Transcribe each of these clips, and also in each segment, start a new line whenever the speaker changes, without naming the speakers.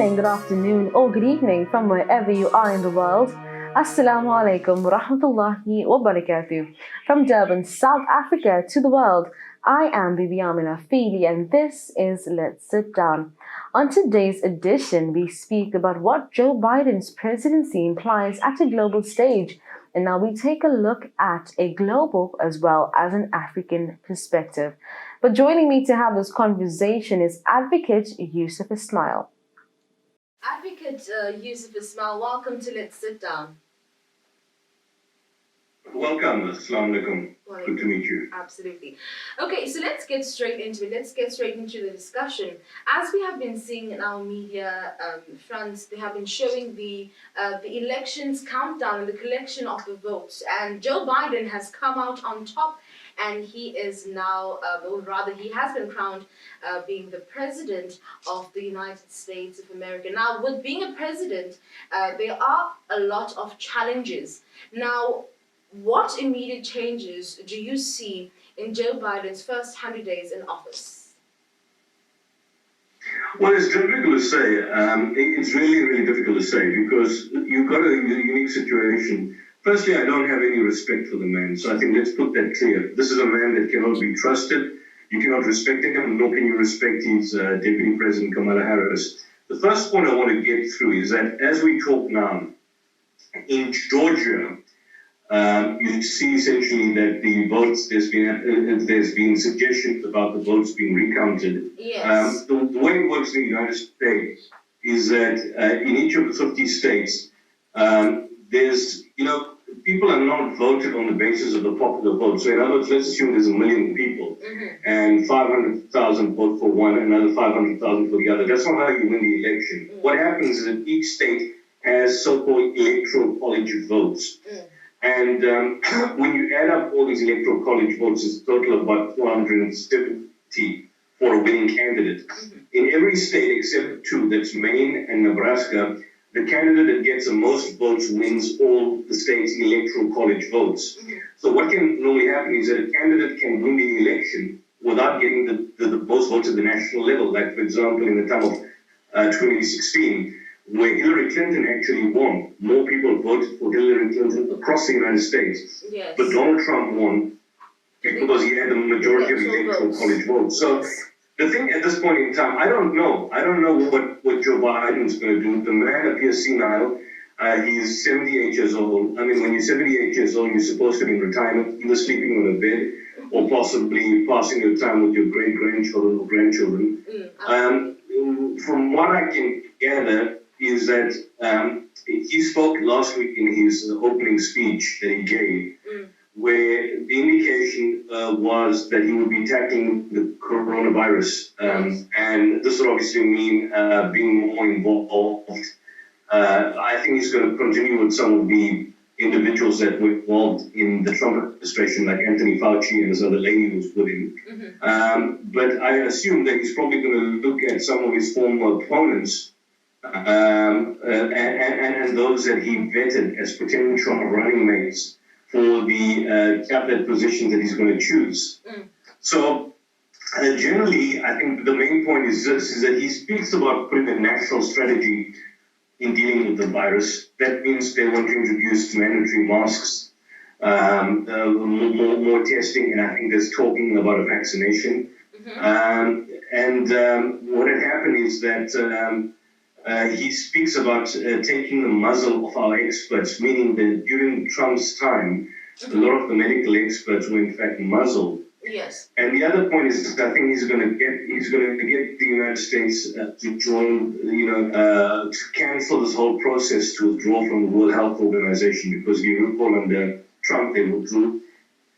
morning, good afternoon, or good evening from wherever you are in the world. Assalamu alaikum wa rahmatullahi wa barakatuh. From Durban, South Africa to the world, I am Bibi Amina Feely and this is Let's Sit Down. On today's edition, we speak about what Joe Biden's presidency implies at a global stage. And now we take a look at a global as well as an African perspective. But joining me to have this conversation is Advocate Yusuf Ismail. Advocate Yusuf Ismail, welcome to Let's Sit Down.
Welcome. Assalamu alaikum. Good to meet you.
Absolutely. Okay, so let's get straight into it. Let's get straight into the discussion. As we have been seeing in our media fronts, they have been showing the elections countdown and the collection of the votes. And Joe Biden has come out on top, and he is now, or rather, he has been crowned being the president of the United States of America. Now, with being a president, there are a lot of challenges. Now, what immediate changes do you see in Joe Biden's first 100 days in office?
Well, it's difficult to say. It's really difficult to say because you've got a unique situation. Firstly, I don't have any respect for the man, so I think let's put that clear. This is a man that cannot be trusted. You cannot respect him, nor can you respect his Deputy President Kamala Harris. The first point I want to get through is that as we talk now, in Georgia, you see essentially that the votes, there's been suggestions about the votes being recounted.
Yes.
The way it works in the United States is that in each of the 50 states, there's, people are not voted on the basis of the popular vote. So in other words, let's assume there's 1 million people and 500,000 vote for one, another 500,000 for the other. That's not how you win the election. What happens is that each state has so-called electoral college votes. And when you add up all these electoral college votes, it's a total of about 470 for a winning candidate. In every state except two, that's Maine and Nebraska, the candidate that gets the most votes wins all the state's electoral college votes. So what can normally happen is that a candidate can win the election without getting the most votes at the national level. Like, for example, in the time of 2016, where Hillary Clinton actually won. More people voted for Hillary Clinton across the United States.
Yes.
But Donald Trump won because he had the majority of electoral college votes. So the thing at this point in time, I don't know what Joe Biden's going to do. The man appears senile. He's 78 years old. I mean, when you're 78 years old, you're supposed to be in retirement, either sleeping on a bed or possibly passing your time with your great-grandchildren or grandchildren. From what I can gather, is that he spoke last week in his opening speech that he gave, where the indication was that he would be tackling the coronavirus. And this would obviously mean being more involved. I think he's going to continue with some of the individuals that were involved in the Trump administration, like Anthony Fauci and this other lady who's with him. But I assume that he's probably going to look at some of his former opponents and those that he vetted as potential running mates for the cabinet positions that he's going to choose. So generally, I think the main point is this, is that he speaks about putting a national strategy in dealing with the virus. That means they want to introduce mandatory masks, more testing, and I think there's talking about a vaccination. What had happened is that he speaks about taking the muzzle of our experts, meaning that during Trump's time, a lot of the medical experts were in fact muzzled.
Yes.
And the other point is that I think he's going to get the United States to join, to cancel this whole process to withdraw from the World Health Organization, because you recall under Trump they withdrew.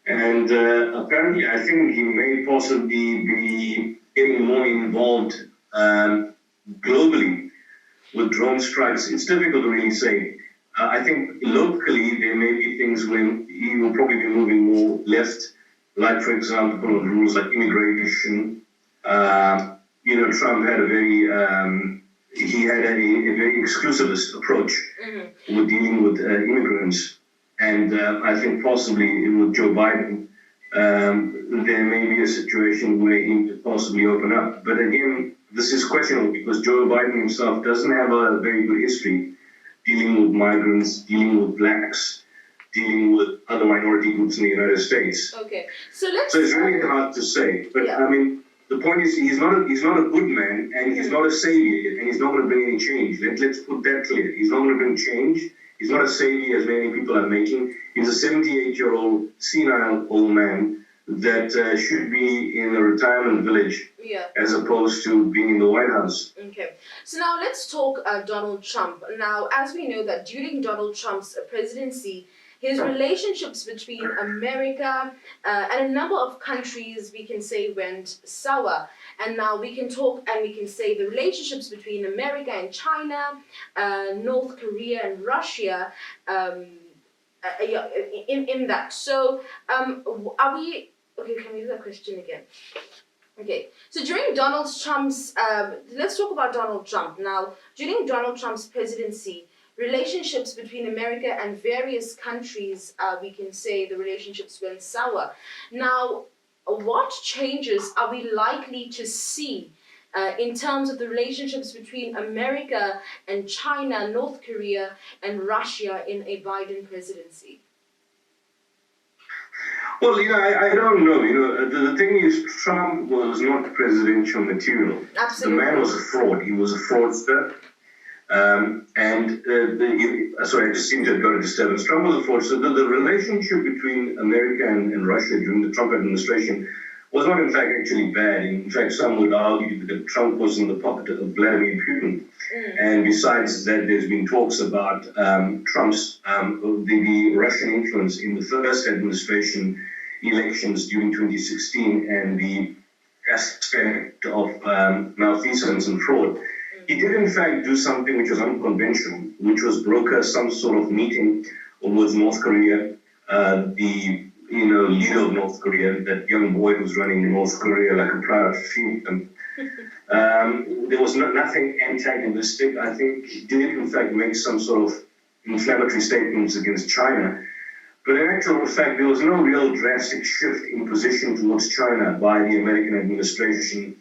And apparently, I think he may possibly be getting more involved globally with drone strikes. It's difficult to really say. I think locally there may be things when he will probably be moving more left, like, for example, on rules like immigration. Trump had a very exclusivist approach with dealing with immigrants. And I think possibly with Joe Biden, there may be a situation where he could possibly open up. But again, this is questionable because Joe Biden himself doesn't have a very good history dealing with migrants, dealing with blacks, dealing with other minority groups in the United States.
Okay,
so it's really hard to say. But
yeah.
I mean, the point is, he's not a good man, and he's not a savior, and he's not going to bring any change. Let's put that clear. He's not going to bring change. He's not a savior, as many people are making. He's a 78-year-old senile old man that should be in a retirement village, as opposed to being in the White House.
Okay, so now let's talk Donald Trump. Now, as we know that during Donald Trump's presidency, his relationships between America and a number of countries, we can say, went sour. And now we can talk and we can say the relationships between America and China, North Korea and Russia, in that. So are we... Okay, can we do that question again? Okay, so during Donald Trump's... let's talk about Donald Trump. Now, during Donald Trump's presidency, relationships between America and various countries, we can say the relationships went sour. Now, what changes are we likely to see in terms of the relationships between America and China, North Korea, and Russia in a Biden presidency?
Well, I don't know. The thing is, Trump was not presidential material.
Absolutely.
The man was a fraud. He was a fraudster. Sorry, I just seem to have got a disturbance. Trump was a fraudster. The relationship between America and Russia during the Trump administration was not, in fact, actually bad. In fact, some would argue that Trump was in the pocket of Vladimir Putin. And besides that, there's been talks about Trump's the Russian influence in the first administration elections during 2016 and the aspect of malfeasance and fraud. He did, in fact, do something which was unconventional, which was broker some sort of meeting with North Korea, the leader of North Korea, that young boy who's running North Korea like a proud fiefdom. There was nothing antagonistic. I think he did, in fact, make some sort of inflammatory statements against China. But in actual fact, there was no real drastic shift in position towards China by the American administration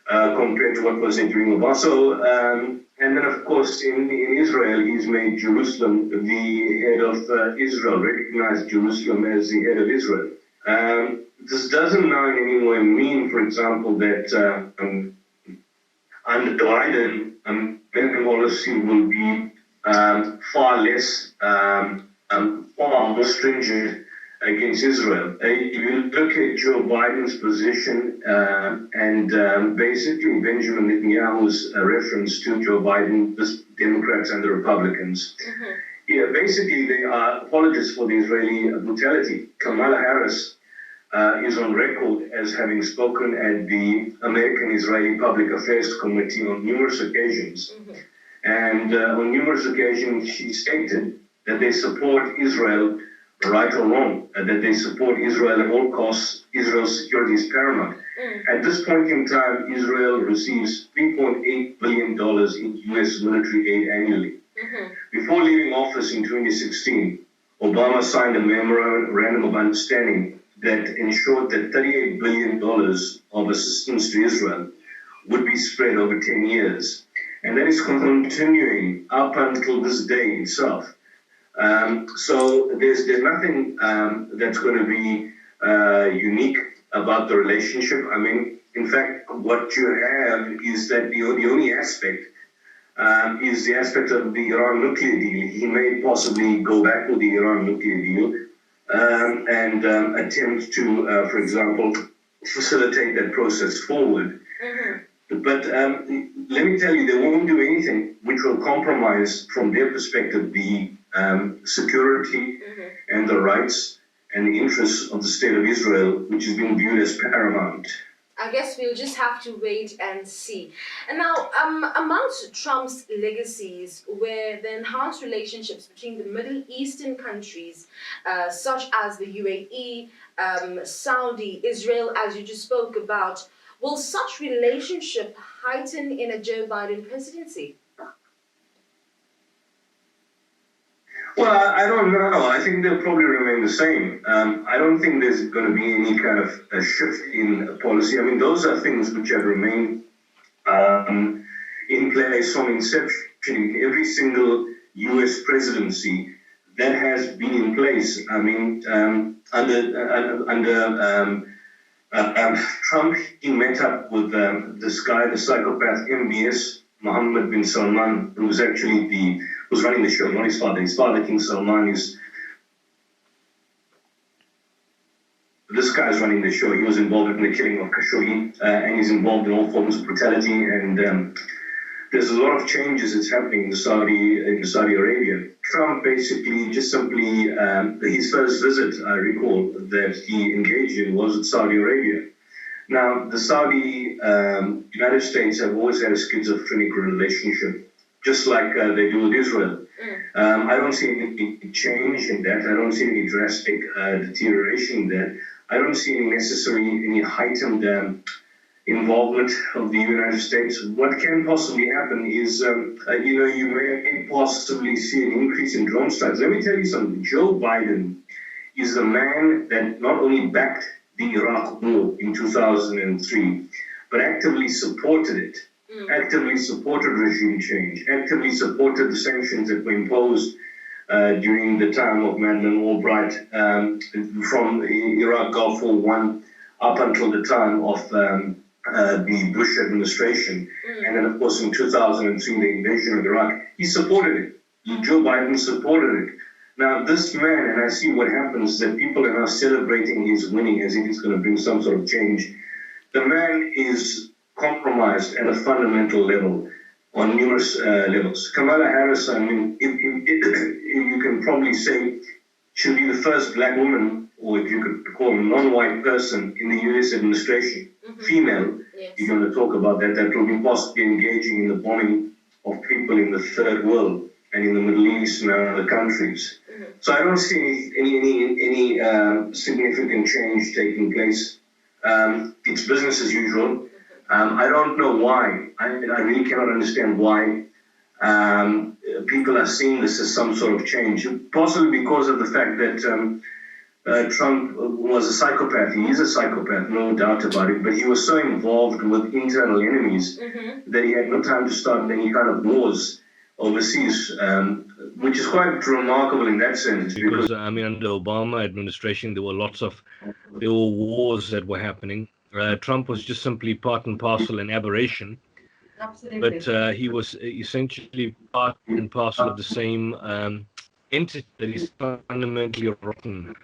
compared to what was there during Obama. So, and then, of course, in Israel, he's made Jerusalem the head of Israel, recognized Jerusalem as the head of Israel. This doesn't now in any way mean, for example, that under Biden, American policy will be far less, far more stringent against Israel. If you look at Joe Biden's position and basically Benjamin Netanyahu's reference to Joe Biden, the Democrats and the Republicans, basically they are apologists for the Israeli brutality. Kamala Harris is on record as having spoken at the American-Israeli Public Affairs Committee on numerous occasions. And on numerous occasions she stated that they support Israel, right or wrong, and that they support Israel at all costs. Israel's security is paramount. At this point in time, Israel receives $3.8 billion in U.S. military aid annually. Before leaving office in 2016, Obama signed a memorandum of understanding that ensured that $38 billion of assistance to Israel would be spread over 10 years. And that is continuing up until this day itself. So there's nothing that's going to be unique about the relationship. I mean, in fact, what you have is that the only aspect is the aspect of the Iran nuclear deal. He may possibly go back to the Iran nuclear deal and attempt to, for example, facilitate that process forward. But let me tell you, they won't do anything which will compromise, from their perspective, the security and the rights and the interests of the state of Israel, which is being viewed as paramount.
I guess we'll just have to wait and see. And now, amongst Trump's legacies were the enhanced relationships between the Middle Eastern countries, such as the UAE, Saudi, Israel, as you just spoke about. Will such relationship heighten in a Joe Biden presidency?
Well, I don't know. I think they'll probably remain the same. I don't think there's going to be any kind of a shift in policy. I mean, those are things which have remained in place from inception. In every single U.S. presidency that has been in place. I mean, under Trump, he met up with this guy, the psychopath MBS, Mohammed bin Salman, who was actually was running the show, not his father. His father, King Salman, is this guy's running the show. He was involved in the killing of Khashoggi, and he's involved in all forms of brutality. And there's a lot of changes that's happening in Saudi Arabia. Trump basically just simply his first visit, I recall, that he engaged in was in Saudi Arabia. Now, the Saudi United States have always had a schizophrenic relationship, just like they do with Israel. I don't see any change in that. I don't see any drastic deterioration in that. I don't see any heightened involvement of the United States. What can possibly happen is, you may possibly see an increase in drone strikes. Let me tell you something. Joe Biden is the man that not only backed the Iraq war in 2003, but actively supported it, actively supported regime change, actively supported the sanctions that were imposed during the time of Madeleine Albright from the Iraq Gulf War One up until the time of the Bush administration. And then, of course, in 2003, the invasion of Iraq, he supported it. Joe Biden supported it. Now, this man, and I see what happens, that people are now celebrating his winning as if it's going to bring some sort of change. The man is compromised at a fundamental level on numerous levels. Kamala Harris, I mean, if you can probably say, she'll be the first black woman, or if you could call a non-white person in the U.S. administration, female, you're going to talk about that, that will be possibly engaging in the bombing of people in the third world and in the Middle East and other countries. So I don't see any significant change taking place. It's business as usual. I don't know why. I really cannot understand why people are seeing this as some sort of change. Possibly because of the fact that Trump was a psychopath. He is a psychopath, no doubt about it. But he was so involved with internal enemies that he had no time to start any kind of wars overseas, which is quite remarkable in that sense.
Because under the Obama administration, there were wars that were happening. Trump was just simply part and parcel an aberration.
Absolutely.
But he was essentially part and parcel of the same entity that is fundamentally rotten.